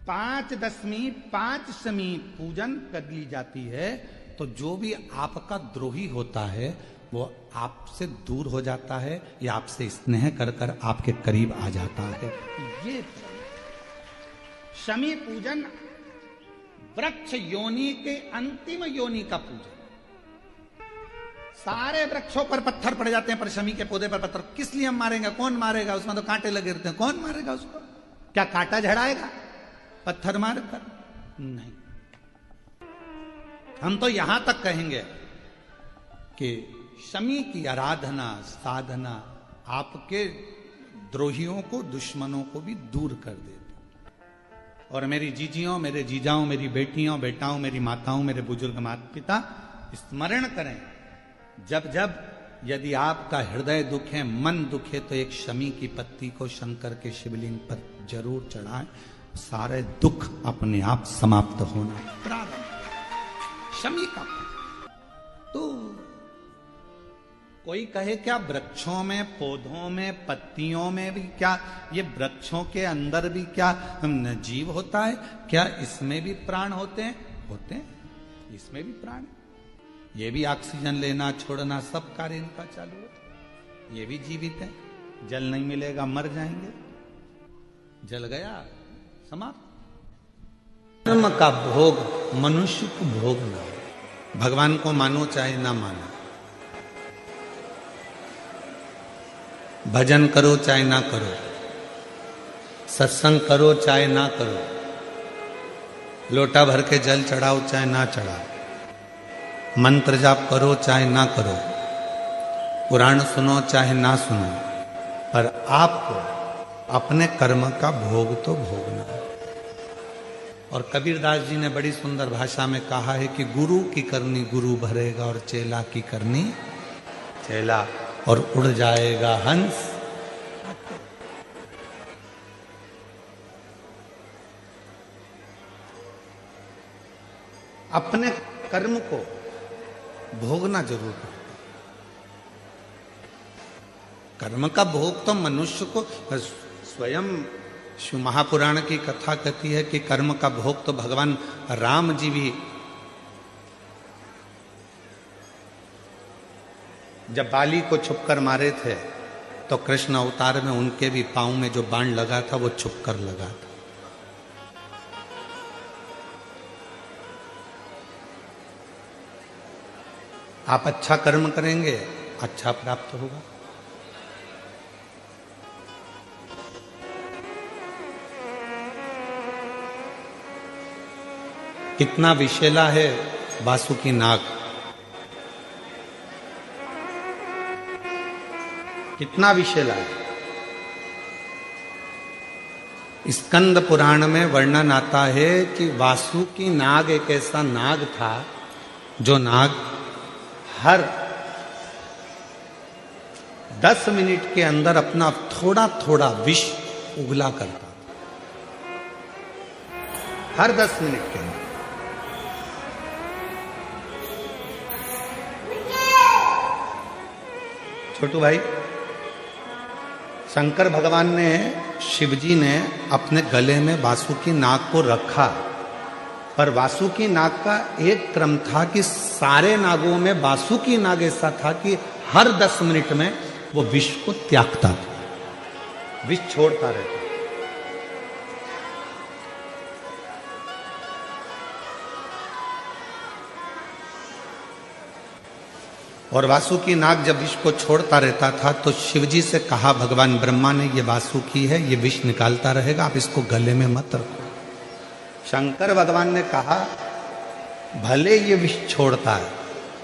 5 दशमी 5 शमी पूजन कर ली जाती है तो जो भी आपका द्रोही होता है वो आपसे दूर हो जाता है या आपसे स्नेह कर कर आपके करीब आ जाता है। ये शमी पूजन वृक्ष योनि के अंतिम योनि का पूजन। सारे वृक्षों पर पत्थर पड़ जाते हैं पर शमी के पौधे पर पत्थर किस लिए हम मारेंगे? कौन मारेगा? उसमें तो कांटे लगे रहते हैं, कौन मारेगा उसको? क्या कांटा झड़ाएगा पत्थर मार कर? नहीं। हम तो यहां तक कहेंगे कि शमी की आराधना साधना आपके द्रोहियों को दुश्मनों को भी दूर कर देती। और मेरी जीजियों, मेरे जीजाओं, मेरी बेटियों बेटाओं, मेरी माताओं, मेरे बुजुर्ग माता पिता स्मरण करें, जब जब यदि आपका हृदय दुखे, मन दुखे तो एक शमी की पत्ती को शंकर के शिवलिंग पर जरूर चढ़ाएं। सारे दुख अपने आप समाप्त होना प्रारंभ। शमी का तो कोई कहे क्या वृक्षों में, पौधों में, पत्तियों में भी क्या, ये वृक्षों के अंदर भी क्या जीव होता है? क्या इसमें भी प्राण होते हैं? होते हैं, इसमें भी प्राण है। ये भी ऑक्सीजन लेना छोड़ना सब कार्य इनका चालू है। ये भी जीवित है। जल नहीं मिलेगा मर जाएंगे। जल गया समाप्त। कर्म का भोग मनुष्य को भोगना। भगवान को मानो चाहे ना मानो, भजन करो चाहे ना करो, सत्संग करो चाहे ना करो, लोटा भर के जल चढ़ाओ चाहे ना चढ़ाओ, मंत्र जाप करो चाहे ना करो, पुराण सुनो चाहे ना सुनो, पर आपको अपने कर्म का भोग तो भोगना है। और कबीरदास जी ने बड़ी सुंदर भाषा में कहा है कि गुरु की करनी गुरु भरेगा और चेला की करनी चेला, और उड़ जाएगा हंस। अपने कर्म को भोगना जरूर है। कर्म का भोग तो मनुष्य को स्वयं शिव महापुराण की कथा कहती है कि कर्म का भोग तो भगवान राम जी भी जब बाली को छुपकर मारे थे तो कृष्ण अवतार में उनके भी पांव में जो बाण लगा था वो छुपकर लगा था। आप अच्छा कर्म करेंगे अच्छा प्राप्त होगा। कितना विशेला है वासुकी नाग, कितना विशेला है। स्कंद पुराण में वर्णन आता है कि वासुकी नाग एक ऐसा नाग था जो नाग हर 10 मिनट के अंदर अपना थोड़ा थोड़ा विष उगला करता था। हर 10 मिनट के अंदर। छोटू भाई, शंकर भगवान ने, शिवजी ने अपने गले में वासुकी नाग को रखा, पर वासुकी नाग का एक क्रम था कि सारे नागों में वासुकी नाग ऐसा था कि हर 10 मिनट में वो विष को त्यागता था, विष छोड़ता रहता। और वासुकी नाग जब विष को छोड़ता रहता था तो शिवजी से कहा, भगवान ब्रह्मा ने, ये वासुकी है, ये विष निकालता रहेगा, आप इसको गले में मत रखो। शंकर भगवान ने कहा, भले ये विष छोड़ता है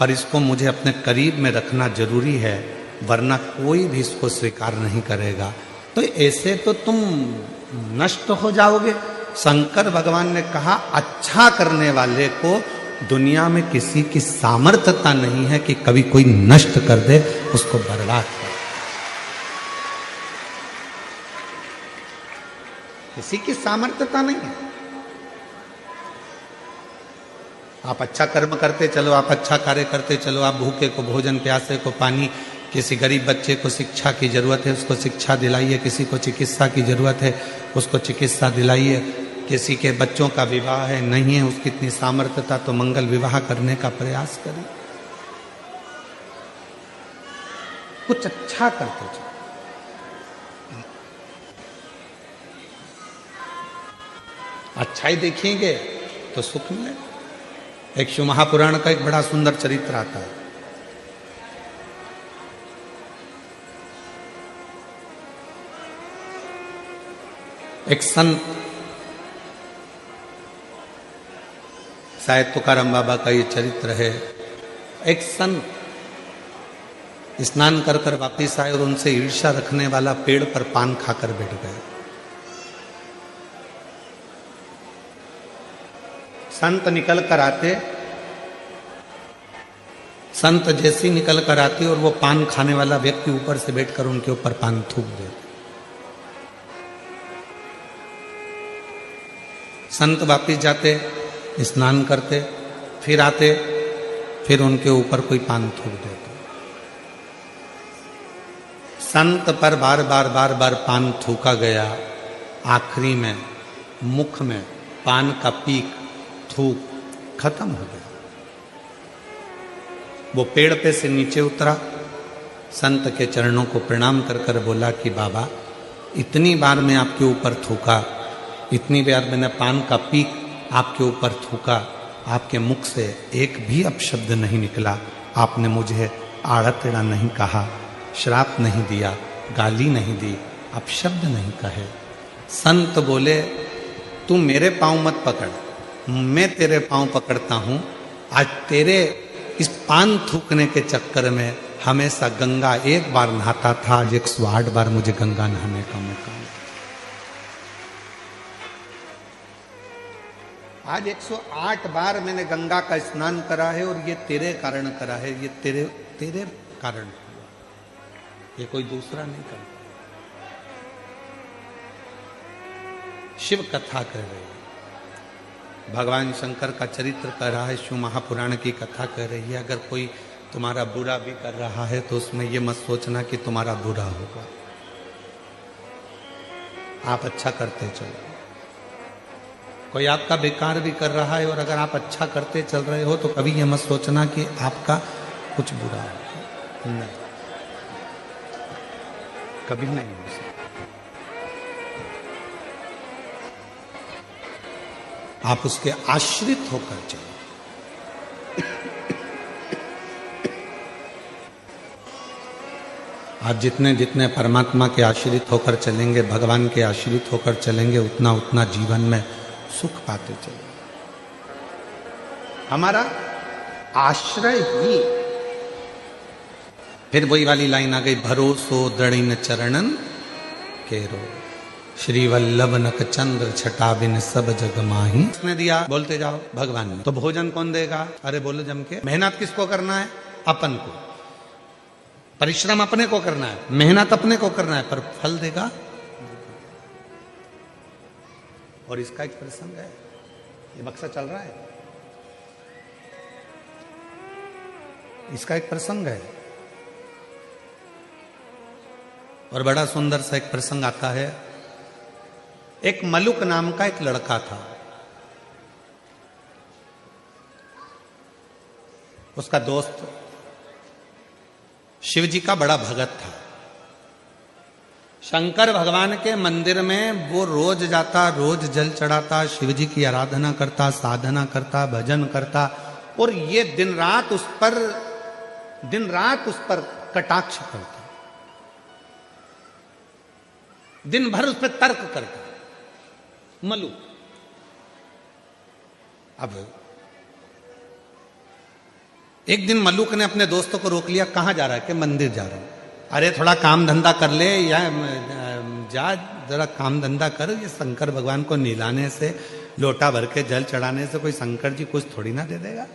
पर इसको मुझे अपने करीब में रखना जरूरी है, वरना कोई भी इसको स्वीकार नहीं करेगा, तो ऐसे तो तुम नष्ट हो जाओगे। शंकर भगवान ने कहा, अच्छा करने वाले को दुनिया में किसी की सामर्थ्यता नहीं है कि कभी कोई नष्ट कर दे, उसको बर्बाद कर। किसी की सामर्थ्यता नहीं है। आप अच्छा कर्म करते चलो, आप अच्छा कार्य करते चलो, आप भूखे को भोजन, प्यासे को पानी, किसी गरीब बच्चे को शिक्षा की जरूरत है उसको शिक्षा दिलाइए, किसी को चिकित्सा की जरूरत है उसको चिकित्सा दिलाइए, किसी के बच्चों का विवाह है, नहीं है उसकी इतनी सामर्थ्यता, तो मंगल विवाह करने का प्रयास करें। कुछ अच्छा करते चलो। अच्छा ही देखेंगे तो सुख मिलेगा। एक शिव महापुराण का एक बड़ा सुंदर चरित्र आता है। एक संत, शायद तुकाराम बाबा का ये चरित्र है। एक संत स्नान कर कर वापिस आए और उनसे ईर्ष्या रखने वाला पेड़ पर पान खाकर बैठ गए। संत निकल कर आते, संत जैसी निकल कर आती और वो पान खाने वाला व्यक्ति ऊपर से बैठकर उनके ऊपर पान थूक देते। संत वापिस जाते, स्नान करते, फिर आते, फिर उनके ऊपर कोई पान थूक देते। संत पर बार बार बार बार पान थूका गया। आखिरी में मुख में पान का पीक थूक खत्म हो गया। वो पेड़ पे से नीचे उतरा, संत के चरणों को प्रणाम कर कर बोला कि बाबा, इतनी बार मैं आपके ऊपर थूका, इतनी बार मैंने पान का पीक आपके ऊपर थूका, आपके मुख से एक भी अपशब्द नहीं निकला। आपने मुझे आड़ा टेढ़ा नहीं कहा, श्राप नहीं दिया, गाली नहीं दी, अपशब्द नहीं कहे। संत बोले, तू मेरे पांव मत पकड़, मैं तेरे पांव पकड़ता हूं। आज तेरे इस पान थूकने के चक्कर में हमेशा गंगा एक बार नहाता था, आज 108 बार मुझे गंगा नहाने का मौका मिला। आज 108 बार मैंने गंगा का स्नान करा है और ये तेरे कारण करा है, ये तेरे कारण, ये कोई दूसरा नहीं करता। शिव कथा कर रही है, भगवान शंकर का चरित्र कर रहा है, शिव महापुराण की कथा कर रही है। अगर कोई तुम्हारा बुरा भी कर रहा है तो उसमें ये मत सोचना कि तुम्हारा बुरा होगा, आप अच्छा करते चलो। कोई आपका बेकार भी कर रहा है और अगर आप अच्छा करते चल रहे हो तो कभी ये मत सोचना कि आपका कुछ बुरा हो, नहीं, कभी नहीं हो सकता। आप उसके आश्रित होकर चलो। आप जितने जितने परमात्मा के आश्रित होकर चलेंगे, भगवान के आश्रित होकर चलेंगे, उतना उतना जीवन में सुख पाते चलेंगे। हमारा आश्रय ही, फिर वही वाली लाइन आ गई, भरोसो दृढ़ चरणन केरो, श्री वल्लभ नक चंद्र छटा बिन सब जग माही। किसने दिया? बोलते जाओ, भगवान ने। तो भोजन कौन देगा? अरे बोलो जम के। मेहनत किसको करना है? अपन को। परिश्रम अपने को करना है, मेहनत अपने को करना है, पर फल देगा। और इसका एक प्रसंग है, ये बक्सा चल रहा है, इसका एक प्रसंग है और बड़ा सुंदर सा एक प्रसंग आता है। एक मलुक नाम का एक लड़का था, उसका दोस्त शिव जी का बड़ा भगत था। शंकर भगवान के मंदिर में वो रोज जाता, रोज जल चढ़ाता, शिव जी की आराधना करता, साधना करता, भजन करता, और ये दिन रात उस पर कटाक्ष करता, दिन भर उस पर तर्क करता मलु। अब एक दिन मलुक ने अपने दोस्तों को रोक लिया, कहां जा रहा है? कि मंदिर जा रहा हूं। अरे थोड़ा काम धंधा कर ले, या जा जरा काम धंधा कर। ये शंकर भगवान को नीलाने से, लोटा भर के जल चढ़ाने से कोई शंकर जी कुछ थोड़ी ना दे देगा।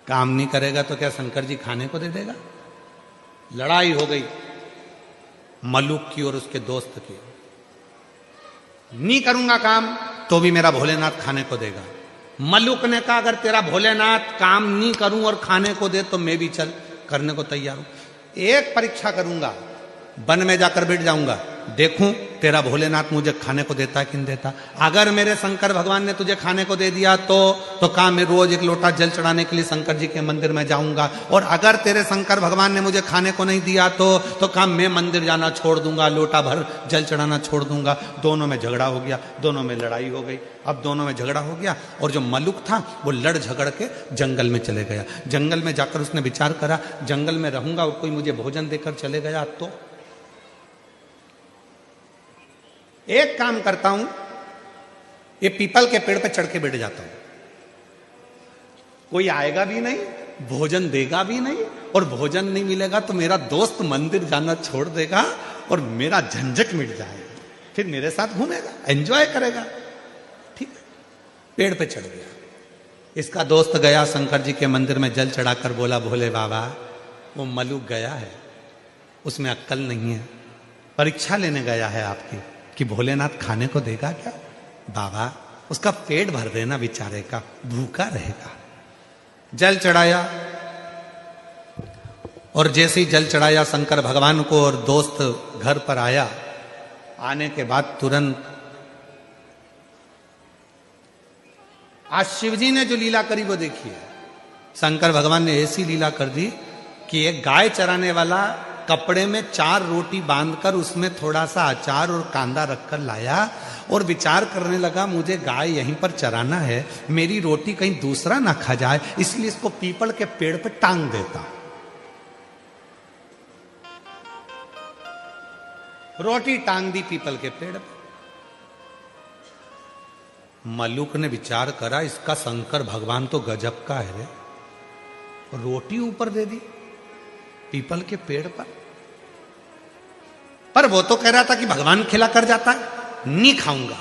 काम नहीं करेगा तो क्या शंकर जी खाने को दे देगा? लड़ाई हो गई मलुक की और उसके दोस्त की। नहीं करूंगा काम तो भी मेरा भोलेनाथ खाने को देगा। मलुक ने कहा, अगर तेरा भोलेनाथ काम नहीं करूं और खाने को दे तो मैं भी चल करने को तैयार हूं। एक परीक्षा करूंगा, वन में जाकर बैठ जाऊंगा, देखूं तेरा भोलेनाथ मुझे खाने को देता है कि नहीं देता। अगर मेरे शंकर भगवान ने तुझे खाने को दे दिया तो काम मैं रोज एक लोटा जल चढ़ाने के लिए शंकर जी के मंदिर में जाऊंगा, और अगर तेरे शंकर भगवान ने मुझे खाने को नहीं दिया तो काम मैं मंदिर जाना छोड़ दूंगा, लोटा भर जल चढ़ाना छोड़ दूंगा। दोनों में झगड़ा हो गया, दोनों में लड़ाई हो गई। अब दोनों में झगड़ा हो गया और जो मलुक था वो लड़ झगड़ के जंगल में चले गया। जंगल में जाकर उसने विचार करा, जंगल में रहूंगा और कोई मुझे भोजन देकर चले गया तो एक काम करता हूं, ये पीपल के पेड़ पे चढ़ के बैठ जाता हूं। कोई आएगा भी नहीं, भोजन देगा भी नहीं, और भोजन नहीं मिलेगा तो मेरा दोस्त मंदिर जाना छोड़ देगा और मेरा झंझट मिट जाएगा, फिर मेरे साथ घूमेगा, एंजॉय करेगा। ठीक, पेड़ पे चढ़ गया। इसका दोस्त गया शंकर जी के मंदिर में जल चढ़ाकर बोला, भोले बाबा वो मलुक गया है, उसमें अक्ल नहीं है, परीक्षा लेने गया है आपकी कि भोलेनाथ खाने को देगा क्या। बाबा उसका पेट भर देना बेचारे का, भूखा रहेगा। जल चढ़ाया, और जैसे ही जल चढ़ाया शंकर भगवान को और दोस्त घर पर आया, आने के बाद तुरंत आज शिव जी ने जो लीला करी वो देखिए। शंकर भगवान ने ऐसी लीला कर दी कि एक गाय चराने वाला कपड़े में 4 रोटी बांधकर उसमें थोड़ा सा अचार और कांदा रखकर लाया और विचार करने लगा, मुझे गाय यहीं पर चराना है, मेरी रोटी कहीं दूसरा ना खा जाए, इसलिए इसको पीपल के पेड़ पर टांग देता। रोटी टांग दी पीपल के पेड़ पर। मलुक ने विचार करा, इसका शंकर भगवान तो गजब का है रे, रोटी ऊपर दे दी पीपल के पेड़ पर वो तो कह रहा था कि भगवान खिला कर जाता है, नहीं खाऊंगा,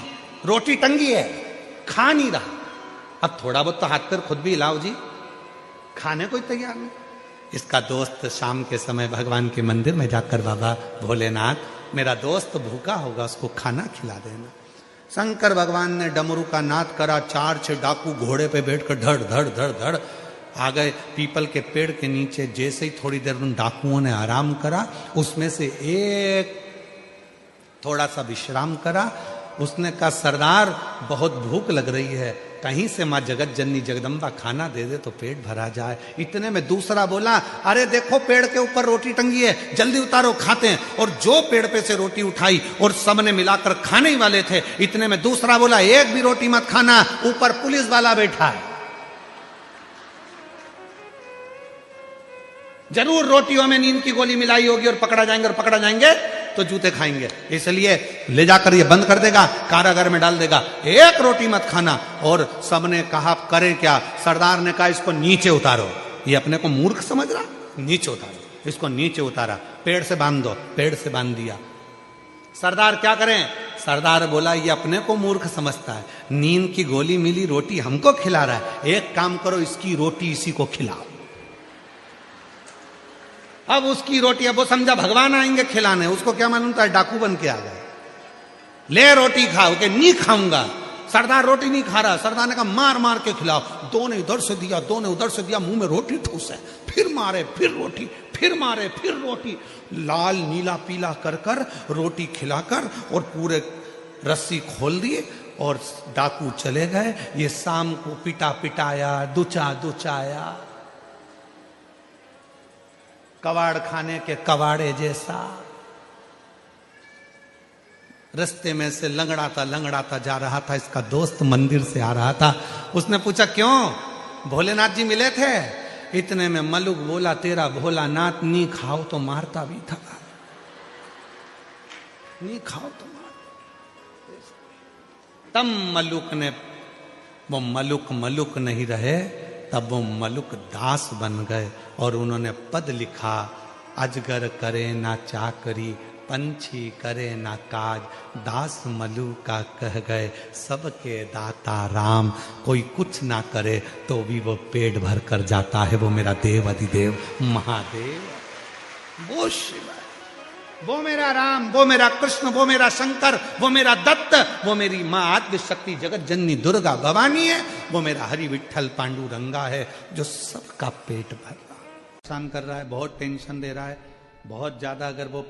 रोटी टंगी है, खा नहीं रहा। अब थोड़ा बहुत तो हाथ पैर खुद भी हिलाओ जी, खाने को ही तैयार नहीं। इसका दोस्त शाम के समय भगवान के मंदिर में जाकर, बाबा भोलेनाथ मेरा दोस्त भूखा होगा, उसको खाना खिला देना। शंकर भगवान ने डमरू का नाद करा, 4-6 डाकू घोड़े पे बैठकर धड़ धड़ धड़ धड़ आ गए पीपल के पेड़ के नीचे। जैसे ही थोड़ी देर उन डाकुओं ने आराम करा, उसमें से एक थोड़ा सा विश्राम करा। उसने कहा, सरदार बहुत भूख लग रही है, कहीं से माँ जगत जननी जगदम्बा खाना दे दे तो पेट भरा जाए। इतने में दूसरा बोला, अरे देखो पेड़ के ऊपर रोटी टंगी है, जल्दी उतारो खाते हैं। और जो पेड़ पे से रोटी उठाई और सबने मिलाकर खाने ही वाले थे। इतने में दूसरा बोला, एक भी रोटी मत खाना, ऊपर पुलिस वाला बैठा है, जरूर रोटियों में नींद की गोली मिलाई होगी और पकड़ा जाएंगे तो जूते खाएंगे, इसलिए ले जाकर ये बंद कर देगा, कारागार में डाल देगा, एक रोटी मत खाना। और सबने कहा करें क्या? सरदार ने कहा, इसको नीचे उतारो। ये अपने को मूर्ख समझ रहा, नीचे उतारो। इसको नीचे उतारा, पेड़ से बांध दो, पेड़ से बांध दिया। सरदार क्या करें? सरदार बोला, ये अपने को मूर्ख समझता है, नींद की गोली मिली, रोटी हमको खिला रहा है, एक काम करो, इसकी रोटी इसी को खिलाओ। अब उसकी रोटी, अब वो समझा भगवान आएंगे खिलाने, उसको क्या मालूम था डाकू बन के आ गए। ले रोटी खाओ, के नहीं खाऊंगा। सरदार रोटी नहीं खा रहा। सरदार ने कहा, मार मार के खिलाओ। दो ने इधर से दिया, दो ने उधर से दिया, मुंह में रोटी ठूस है, फिर मारे, फिर रोटी, फिर मारे, फिर रोटी, लाल नीला पीला कर कर रोटी खिलाकर और पूरे रस्सी खोल दिए और डाकू चले गए। ये शाम को पिटा पिटाया, दुचा दुचाया, कबाड़ खाने के कबाड़े जैसा। रास्ते में से लंगड़ाता जा रहा था। इसका दोस्त मंदिर से आ रहा था। उसने पूछा, क्यों भोलेनाथ जी मिले थे? इतने में मलुक बोला, तेरा भोलानाथ नहीं खाओ तो मारता भी था, नहीं खाओ तो मार। तब मलुक ने, वो मलुक नहीं रहे, तब वो मलुक दास बन गए और उन्होंने पद लिखा, अजगर करे ना चाकरी, पंछी करे ना काज, दास मलुक का कह गए, सबके दाता राम। कोई कुछ ना करे तो भी वो पेट भर कर जाता है, वो मेरा देव अधिदेव महादेव, वो शिव, वो मेरा राम, वो मेरा कृष्ण, वो मेरा शंकर, वो मेरा दत्त, वो मेरी माँ आद्य शक्ति जगत जननी दुर्गा भवानी है, वो मेरा हरि विठल पांडुरंगा है, जो सबका पेट भर रहा है, परेशान कर रहा है, बहुत टेंशन दे रहा है, बहुत ज्यादा। अगर वो